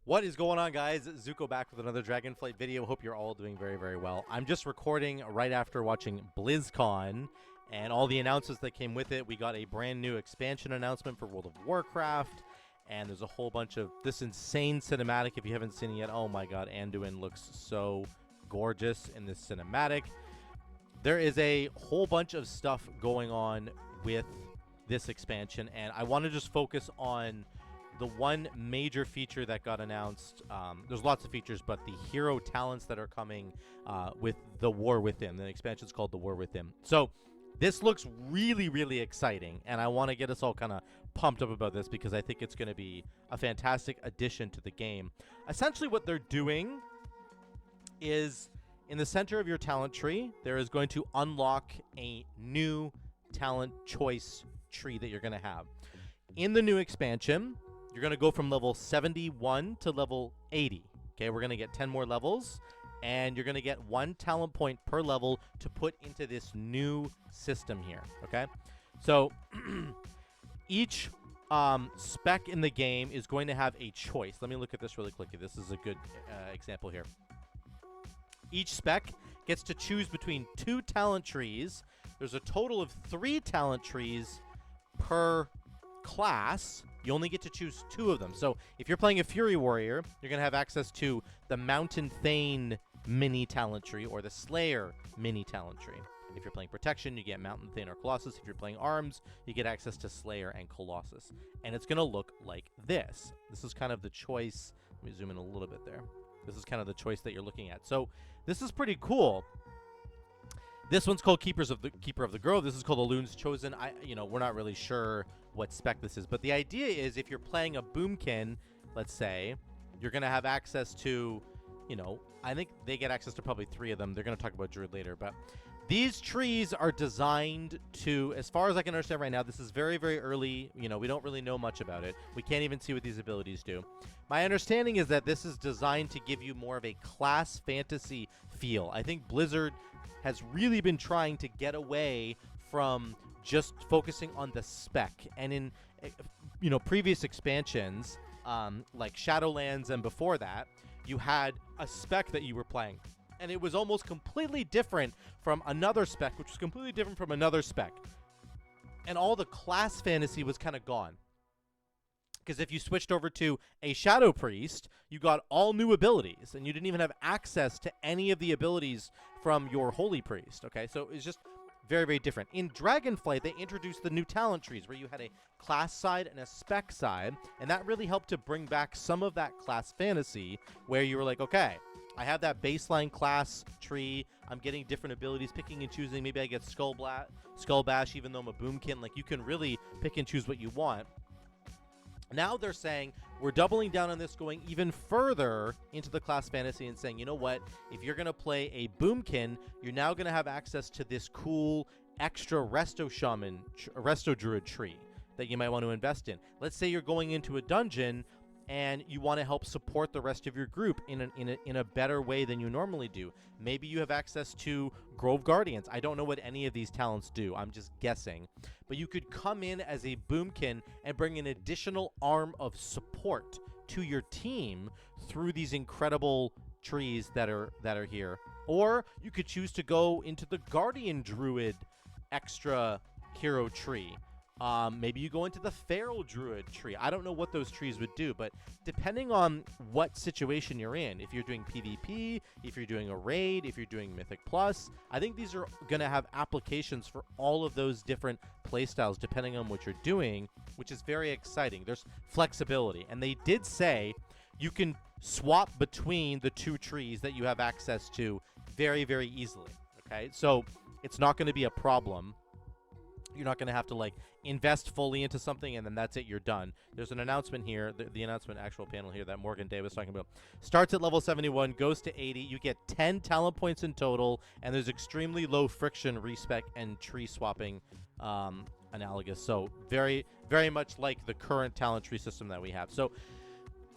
What is going on, guys? Zuko back with another Dragonflight video. Hope you're all doing very, very well. I'm just recording right after watching Blizzcon and all the announcements that came with it. We got a brand new expansion announcement for World of Warcraft, and there's a whole bunch of this insane cinematic. If you haven't seen it yet, oh my god, Anduin looks so gorgeous in this cinematic. There is a whole bunch of stuff going on with this expansion, and I want to just focus on the one major feature that got announced. There's lots of features, but the hero talents that are coming with the War Within. The expansion is called the War Within. So this looks really, really exciting, and I want to get us all kind of pumped up about this because I think it's going to be a fantastic addition to the game. Essentially what they're doing is in the center of your talent tree, there is going to unlock a new talent choice tree that you're going to have. In the new expansion, you're going to go from level 71 to level 80. Okay, we're going to get 10 more levels, and you're going to get 1 talent point per level to put into this new system here. Okay, so each spec in the game is going to have a choice. Let me look at this really quickly. This is a good example here. Each spec gets to choose between 2 talent trees. There's a total of 3 talent trees per class. You only get to choose 2 of them. So if you're playing a Fury Warrior, you're going to have access to the Mountain Thane mini talent tree or the Slayer mini talent tree. If you're playing Protection, you get Mountain Thane or Colossus. If you're playing Arms, you get access to Slayer and Colossus. And it's going to look like this. This is kind of the choice. Let me zoom in a little bit there. This is kind of the choice that you're looking at. So this is pretty cool. This one's called Keeper of the Grove. This is called the Loon's Chosen. We're not really sure what spec this is, but the idea is if you're playing a Boomkin, let's say, you're going to have access to, I think they get access to probably 3 of them. They're going to talk about Druid later, but these trees are designed to, as far as I can understand right now, this is very, very early. We don't really know much about it. We can't even see what these abilities do. My understanding is that this is designed to give you more of a class fantasy feel. I think Blizzard has really been trying to get away from just focusing on the spec. And in previous expansions, like Shadowlands and before that, you had a spec that you were playing. And it was almost completely different from another spec, which was completely different from another spec. And all the class fantasy was kind of gone. Because if you switched over to a Shadow Priest, you got all new abilities, and you didn't even have access to any of the abilities from your Holy Priest. Okay, so it's just very, very different. In Dragonflight, they introduced the new talent trees where you had a class side and a spec side, and that really helped to bring back some of that class fantasy where you were like, okay, I have that baseline class tree. I'm getting different abilities, picking and choosing. Maybe I get Skull Bash, even though I'm a Boomkin. Like, you can really pick and choose what you want. Now they're saying we're doubling down on this, going even further into the class fantasy and saying, you know what? If you're going to play a Boomkin, you're now going to have access to this cool extra Resto Druid tree that you might want to invest in. Let's say you're going into a dungeon and you want to help support the rest of your group in a better way than you normally do. Maybe you have access to Grove Guardians. I don't know what any of these talents do. I'm just guessing. But you could come in as a Boomkin and bring an additional arm of support to your team through these incredible trees that are here. Or you could choose to go into the Guardian Druid extra hero tree. Maybe you go into the Feral Druid tree. I don't know what those trees would do, but depending on what situation you're in, if you're doing PvP, if you're doing a raid, if you're doing Mythic Plus, I think these are going to have applications for all of those different playstyles depending on what you're doing, which is very exciting. There's flexibility, and they did say you can swap between the 2 trees that you have access to very, very easily. Okay, so it's not going to be a problem. You're not going to have to invest fully into something and then that's it, you're done. There's an announcement here, the announcement actual panel here that Morgan Day was talking about. Starts at level 71, goes to 80. You get 10 talent points in total, and there's extremely low friction respec and tree swapping analogous. So very, very much like the current talent tree system that we have. So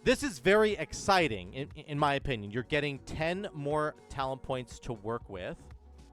this is very exciting in my opinion. You're getting 10 more talent points to work with.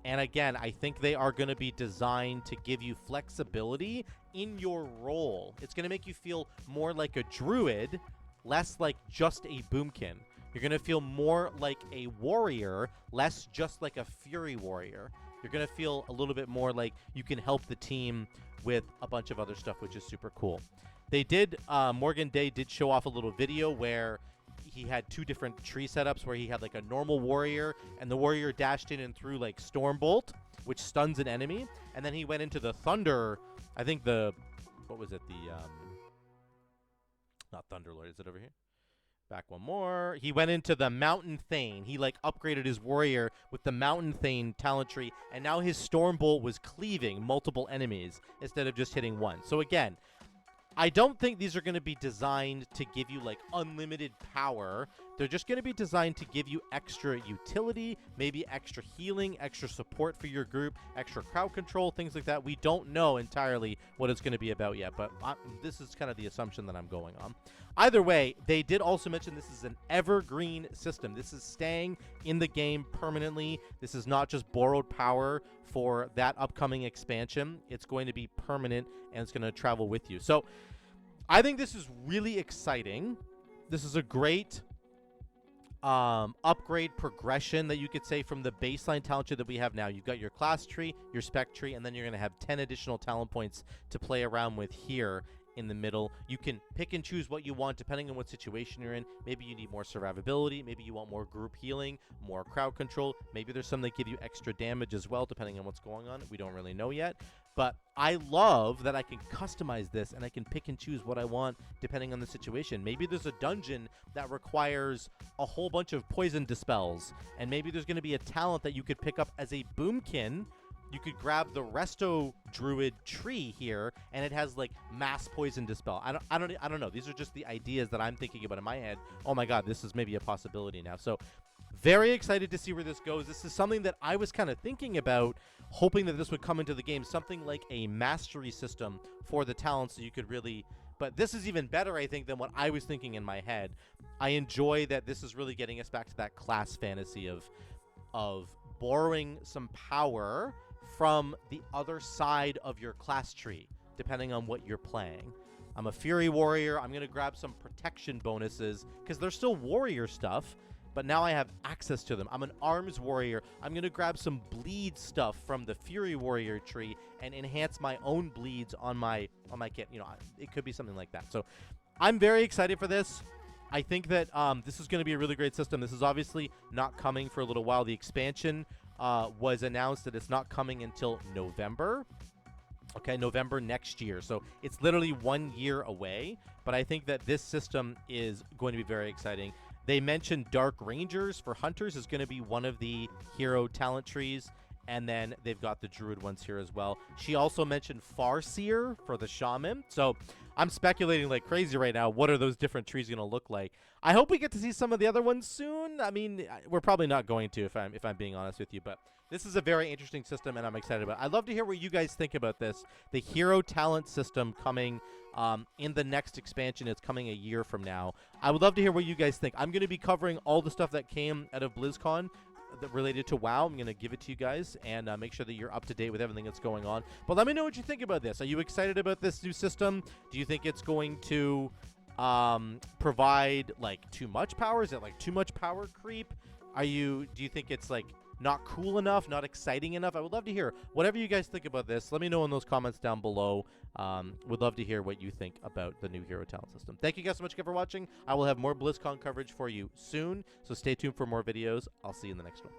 And again, I think they are going to be designed to give you flexibility in your role. It's going to make you feel more like a druid less like just a boomkin. You're going to feel more like a warrior, less just like a fury warrior. You're going to feel a little bit more like you can help the team with a bunch of other stuff, which is super cool. They did, Morgan Day did show off a little video where he had 2 different tree setups where he had like a normal warrior, and the warrior dashed in and threw like Stormbolt, which stuns an enemy. And then he went into the Thunder, I think what was it? Not Thunderlord, is it over here? Back one more. He went into the Mountain Thane. He like upgraded his warrior with the Mountain Thane talent tree, and now his Stormbolt was cleaving multiple enemies instead of just hitting one. So again, I don't think these are going to be designed to give you like unlimited power. They're just going to be designed to give you extra utility, maybe extra healing, extra support for your group, extra crowd control, things like that. We don't know entirely what it's going to be about yet, but this is kind of the assumption that I'm going on. Either way, they did also mention this is an evergreen system. This is staying in the game permanently. This is not just borrowed power for that upcoming expansion. It's going to be permanent, and it's going to travel with you. So I think this is really exciting. This is a great upgrade progression that you could say from the baseline talent tree that we have now. You've got your class tree, your spec tree, and then you're going to have 10 additional talent points to play around with here in the middle. You can pick and choose what you want depending on what situation you're in. Maybe you need more survivability. Maybe you want more group healing, more crowd control. Maybe there's some that give you extra damage as well, depending on what's going on. We don't really know yet. But I love that I can customize this and I can pick and choose what I want depending on the situation. Maybe there's a dungeon that requires a whole bunch of poison dispels, and maybe there's going to be a talent that you could pick up as a boomkin. You could grab the Resto Druid tree here, and it has like mass poison dispel. I don't know. These are just the ideas that I'm thinking about in my head. Oh my god, this is maybe a possibility now. So very excited to see where this goes. This is something that I was kind of thinking about, hoping that this would come into the game, something like a mastery system for the talents so you could really. But this is even better, I think, than what I was thinking in my head. I enjoy that this is really getting us back to that class fantasy of borrowing some power from the other side of your class tree, depending on what you're playing. I'm a Fury Warrior. I'm going to grab some protection bonuses because they're still warrior stuff, but now I have access to them. I'm an Arms Warrior. I'm going to grab some bleed stuff from the Fury Warrior tree and enhance my own bleeds on my kit. You know, it could be something like that. So I'm very excited for this. I think that this is going to be a really great system. This is obviously not coming for a little while. The expansion was announced that it's not coming until November. Okay, November next year. So it's literally 1 year away. But I think that this system is going to be very exciting. They mentioned Dark Rangers for Hunters is going to be one of the hero talent trees. And then they've got the Druid ones here as well. She also mentioned Farseer for the Shaman. So I'm speculating like crazy right now. What are those different trees going to look like? I hope we get to see some of the other ones soon. I mean, we're probably not going to if I'm being honest with you. But this is a very interesting system, and I'm excited about it. I'd love to hear what you guys think about this. The hero talent system coming in the next expansion. It's coming a year from now. I would love to hear what you guys think. I'm going to be covering all the stuff that came out of Blizzcon that related to WoW. I'm going to give it to you guys and make sure that you're up to date with everything that's going on. But let me know what you think about this. Are you excited about this new system? Do you think it's going to provide like too much power? Is it like too much power creep? Do you think it's like not cool enough, not exciting enough? I would love to hear whatever you guys think about this. Let me know in those comments down below. Would love to hear what you think about the new hero talent system. Thank you guys so much again for watching. I will have more BlizzCon coverage for you soon, so stay tuned for more videos. I'll see you in the next one.